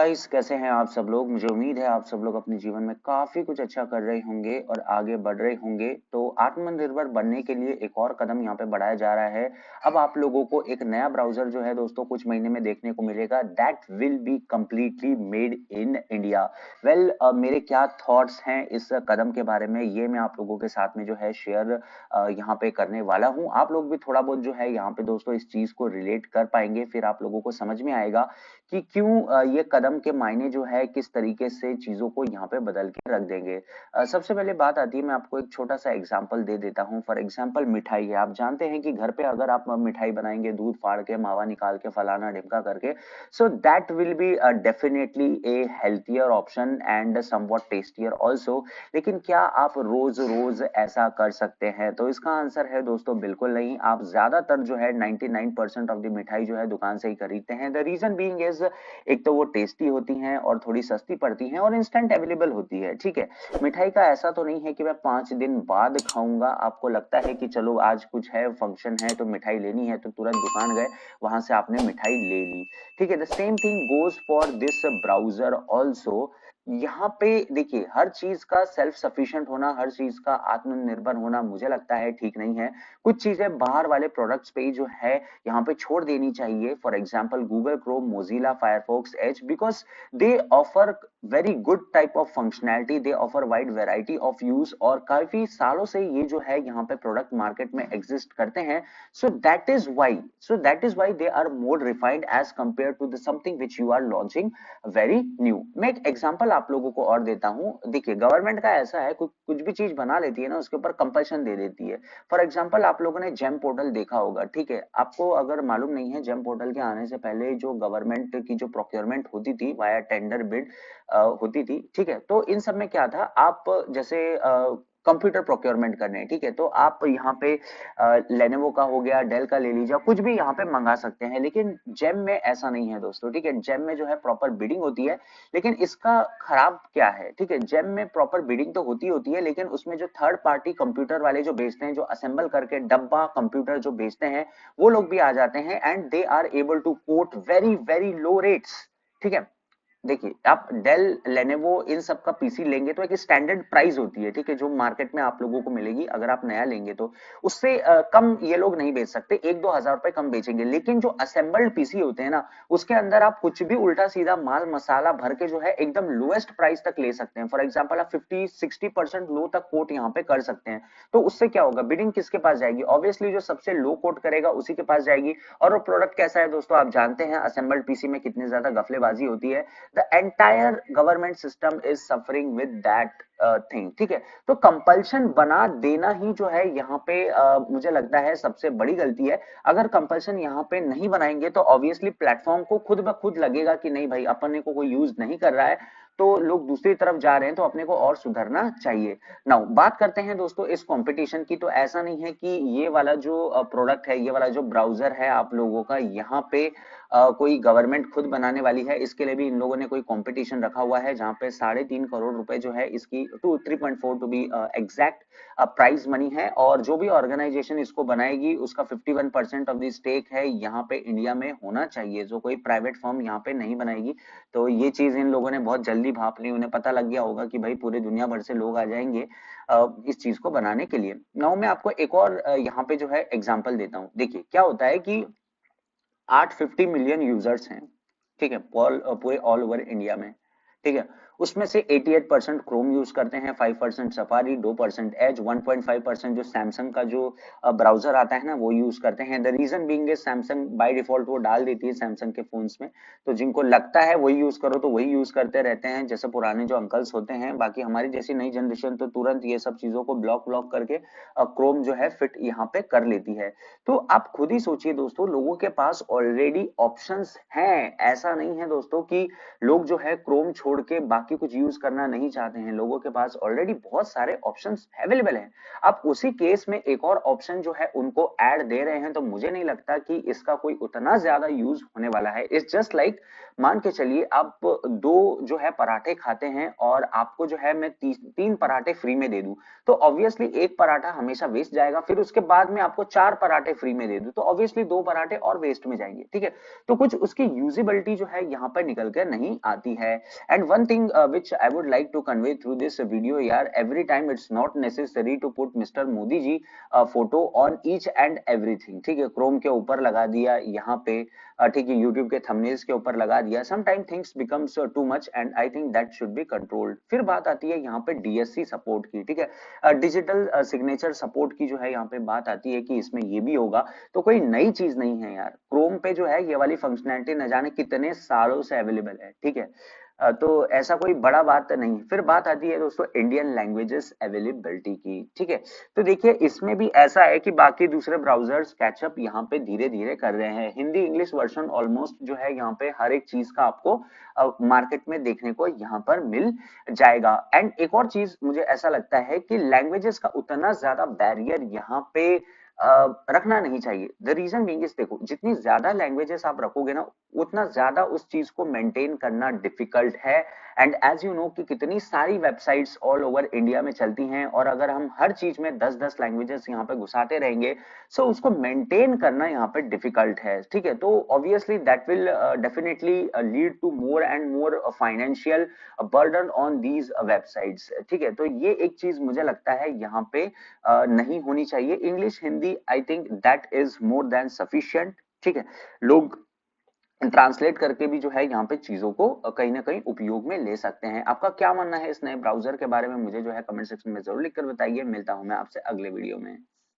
Guys, कैसे हैं आप सब लोग। मुझे उम्मीद है आप सब लोग अपने जीवन में काफी कुछ अच्छा कर रहे होंगे और आगे बढ़ रहे होंगे। तो आत्मनिर्भर बनने के लिए एक और कदम यहाँ पे बढ़ाया जा रहा है। अब आप लोगों को एक नया ब्राउजर जो है दोस्तों कुछ महीने में देखने को मिलेगा, that will be completely made in India. Well, मेरे क्या थॉट्स हैं इस कदम के बारे में, ये मैं आप लोगों के साथ में जो है शेयर यहाँ पे करने वाला हूँ। आप लोग भी थोड़ा बहुत जो है यहाँ पे दोस्तों इस चीज को रिलेट कर पाएंगे, फिर आप लोगों को समझ में आएगा कि क्यों ये कदम के मायने जो है किस तरीके से चीजों को यहाँ पे बदल के रख देंगे। सबसे पहले बात आती है, मैं आपको एक छोटा सा एग्जांपल दे देता हूँ। फॉर एग्जांपल मिठाई है। आप जानते हैं कि घर पे अगर आप मिठाई बनाएंगे, दूध फाड़ के मावा निकाल के फलाना ढिमका करके, so that will be definitely A healthier option and somewhat tastier also. लेकिन क्या आप रोज रोज ऐसा कर सकते हैं? तो इसका आंसर है दोस्तों बिल्कुल नहीं। आप ज्यादातर जो है 99% ऑफ द मिठाई जो है दुकान से ही खरीदते हैं। द रीजन बीइंग इज, एक तो वो टेस्टी होती हैं और थोड़ी सस्ती पड़ती हैं और इंस्टेंट अवेलेबल होती है। ठीक है, मिठाई का ऐसा तो नहीं है कि मैं 5 दिन बाद खाऊंगा। आपको लगता है कि चलो आज कुछ है, फंक्शन है तो मिठाई लेनी है, तो तुरंत दुकान गए, वहां से आपने मिठाई ले ली। ठीक है, the same thing goes for this browser also. यहाँ पे देखिए, हर चीज का सेल्फ सफिशिएंट होना, हर चीज का आत्मनिर्भर होना मुझे लगता है ठीक नहीं है। कुछ चीजें बाहर वाले प्रोडक्ट्स पे जो है यहाँ पे छोड़ देनी चाहिए। For example Google Chrome, Mozilla Firefox, Edge, because they offer very good type of functionality, they offer wide variety of use, और काफी सालों से ये जो है यहाँ पे प्रोडक्ट मार्केट में एग्जिस्ट करते हैं। So that is why they are more refined as compare to the something which you are launching very new. मैं एक एग्जांपल आप लोगों को और देता हूं। देखिए, गवर्नमेंट का ऐसा है, कुछ भी चीज बना लेती है ना, उसके ऊपर कंपल्शन दे देती है। फॉर एग्जांपल आप लोगों ने जेम पोर्टल देखा होगा। ठीक है, आपको अगर मालूम नहीं है, जेम पोर्टल के आने से पहले जो गवर्नमेंट की जो प्रोक्योरमेंट होती थी वाया टेंडर बिड होती थी। ठीक है, तो इन सब में क्या था, आप जैसे कंप्यूटर प्रोक्योरमेंट करने हैं, ठीक है, तो आप यहाँ पे लेनोवो का हो गया, डेल का ले लीजिए, कुछ भी यहाँ पे मंगा सकते हैं। लेकिन जेम में ऐसा नहीं है दोस्तों। ठीक है, जेम में जो है प्रॉपर बिडिंग होती है। लेकिन इसका खराब क्या है, ठीक है, जेम में प्रॉपर बिडिंग तो होती है, लेकिन उसमें जो थर्ड पार्टी कंप्यूटर वाले जो बेचते हैं, जो असेंबल करके डब्बा कंप्यूटर जो बेचते हैं, वो लोग भी आ जाते हैं and they are able to quote very very low rates. ठीक है, देखिए, आप डेल, लेनोवो इन सब का पीसी लेंगे तो एक स्टैंडर्ड प्राइस होती है। ठीक है, जो मार्केट में आप लोगों को मिलेगी, अगर आप नया लेंगे तो उससे कम ये लोग नहीं बेच सकते, 1-2 हजार रुपए कम बेचेंगे। लेकिन जो असेंबल्ड पीसी होते हैं ना, उसके अंदर आप कुछ भी उल्टा सीधा माल मसाला भर के जो है एकदम लोएस्ट प्राइस तक ले सकते हैं। फॉर एग्जाम्पल आप 50-60% लो तक कोट यहाँ पे कर सकते हैं। तो उससे क्या होगा, बिडिंग किसके पास जाएगी? ऑब्वियसली जो सबसे लो कोट करेगा उसी के पास जाएगी। और वो प्रोडक्ट कैसा है दोस्तों, आप जानते हैं असेंबल्ड पीसी में कितनी ज्यादा गफलेबाजी होती है। the entire government system is suffering with that thing. ठीक है, तो कंपल्शन बना देना ही जो है यहाँ पे मुझे लगता है सबसे बड़ी गलती है। अगर कंपल्शन यहाँ पे नहीं बनाएंगे तो ऑब्वियसली प्लेटफॉर्म को खुद ब खुद लगेगा कि नहीं भाई, अपने को कोई यूज नहीं कर रहा है, तो लोग दूसरी तरफ जा रहे हैं, तो अपने को और सुधरना चाहिए। नाउ बात करते हैं दोस्तों इस कंपटीशन की। तो ऐसा नहीं है कि ये वाला जो प्रोडक्ट है, ये वाला जो ब्राउजर है आप लोगों का, यहाँ पे कोई गवर्नमेंट खुद बनाने वाली है। इसके लिए भी इन लोगों ने कोई कंपटीशन रखा हुआ है, जहां पे 3.5 करोड़ रुपए जो है इसकी 3.4 to be exact prize money है। और जो भी ऑर्गेनाइजेशन इसको बनाएगी उसका 51% ऑफ द स्टेक है यहाँ पे इंडिया में होना चाहिए, जो कोई प्राइवेट फर्म यहाँ पे नहीं बनाएगी। तो ये चीज इन लोगों ने बहुत जल्दी भाप ली। उन्हें पता लग गया होगा कि भाई पूरे दुनिया भर से लोग आ जाएंगे इस चीज को बनाने के लिए। नाउ मैं आपको एक और यहाँ पे जो है एग्जांपल देता हूँ। देखिए, क्या होता है कि 850 मिलियन यूजर्स हैं। ठीक है, पूरे ऑल ओवर इंडिया में। ठीक है, उसमें से 88% क्रोम यूज करते हैं, 5% सफारी, 2% एज, 1.5% जो सैमसंग का जो ब्राउजर आता है ना वो यूज करते हैं। The reason being is Samsung by default वो डाल देती है सैमसंग के फोन्स में, तो जिनको लगता है वही यूज करो तो वही यूज करते रहते हैं, जैसे पुराने जो अंकल्स होते हैं। बाकी हमारी जैसी नई जनरेशन तो तुरंत ये सब चीजों को ब्लॉक ब्लॉक करके क्रोम जो है फिट यहाँ पे कर लेती है। तो आप खुद ही सोचिए दोस्तों, लोगों के पास ऑलरेडी ऑप्शंस हैं। ऐसा नहीं है दोस्तों कि लोग जो है क्रोम छोड़ के बाकी बाकी कुछ यूज करना नहीं चाहते हैं, लोगों के पास ऑलरेडी बहुत सारे ऑप्शंस अवेलेबल हैं, आप उसी केस में एक और ऑप्शन जो है उनको ऐड दे रहे हैं, तो मुझे नहीं लगता कि इसका कोई उतना ज्यादा यूज होने वाला है। इट्स जस्ट लाइक मान के चलिए आप दो जो है पराठे खाते हैं और आपको जो है मैं तीन पराठे फ्री में दे दूं, तो ऑब्वियसली एक पराठा हमेशा वेस्ट जाएगा, फिर उसके बाद में आपको 4 पराठे फ्री में दे दूं तो ऑब्वियसली 2 पराठे और वेस्ट में जाएंगे, ठीक है। तो कुछ उसकी यूजिबिलिटी जो है यहाँ पर निकल कर नहीं आती है। And one thing which I would like to convey through this video यार, every time it's not necessary to put mister Modi ji photo on each and everything, ठीक है। क्रोम के ऊपर लगा दिया यहाँ पे, ठीक है, यूट्यूब के थंबनेल्स के ऊपर लगा दिया, some time things becomes too much and I think that should be controlled. फिर बात आती है यहाँ पे डीएससी सपोर्ट की, ठीक है, डिजिटल सिग्नेचर सपोर्ट की जो है यहाँ पे बात आती है कि इसमें ये भी होगा, तो कोई नई चीज नहीं है यार, क्रोम पे जो है ये वाली फंक्शनैलिटी न जाने कितने सालों से अवेलेबल है, ठीक है। तो ऐसा कोई बड़ा बात नहीं। फिर बात आती है दोस्तों इंडियन लैंग्वेजेस अवेलेबिलिटी की, ठीक है। तो देखिए इसमें भी ऐसा है कि बाकी दूसरे ब्राउजर्स कैचअप यहाँ पे धीरे धीरे कर रहे हैं, हिंदी इंग्लिश वर्जन ऑलमोस्ट जो है यहाँ पे हर एक चीज का आपको मार्केट में देखने को यहाँ पर मिल जाएगा। एंड एक और चीज मुझे ऐसा लगता है कि लैंग्वेजेस का उतना ज्यादा बैरियर यहाँ पे रखना नहीं चाहिए। द रीजन बीइंग इज, देखो जितनी ज्यादा लैंग्वेजेस आप रखोगे ना उतना ज्यादा उस चीज को मेंटेन करना डिफिकल्ट है। एंड एज यू नो कि कितनी सारी वेबसाइट्स ऑल ओवर इंडिया में चलती हैं, और अगर हम हर चीज में 10-10 लैंग्वेजेस यहाँ पे घुसाते रहेंगे सो उसको मेंटेन करना यहाँ पे डिफिकल्ट है, ठीक है। तो obviously that will definitely lead to more and more financial burden on these websites, ठीक है। तो ये एक चीज मुझे लगता है यहाँ पे नहीं होनी चाहिए। English Hindi I think that is more than sufficient, ठीक है। लोग ट्रांसलेट करके भी जो है यहाँ पे चीजों को कहीं ना कहीं उपयोग में ले सकते हैं। आपका क्या मानना है इस नए ब्राउजर के बारे में, मुझे जो है कमेंट सेक्शन में जरूर लिखकर बताइए। मिलता हूं मैं आपसे अगले वीडियो में।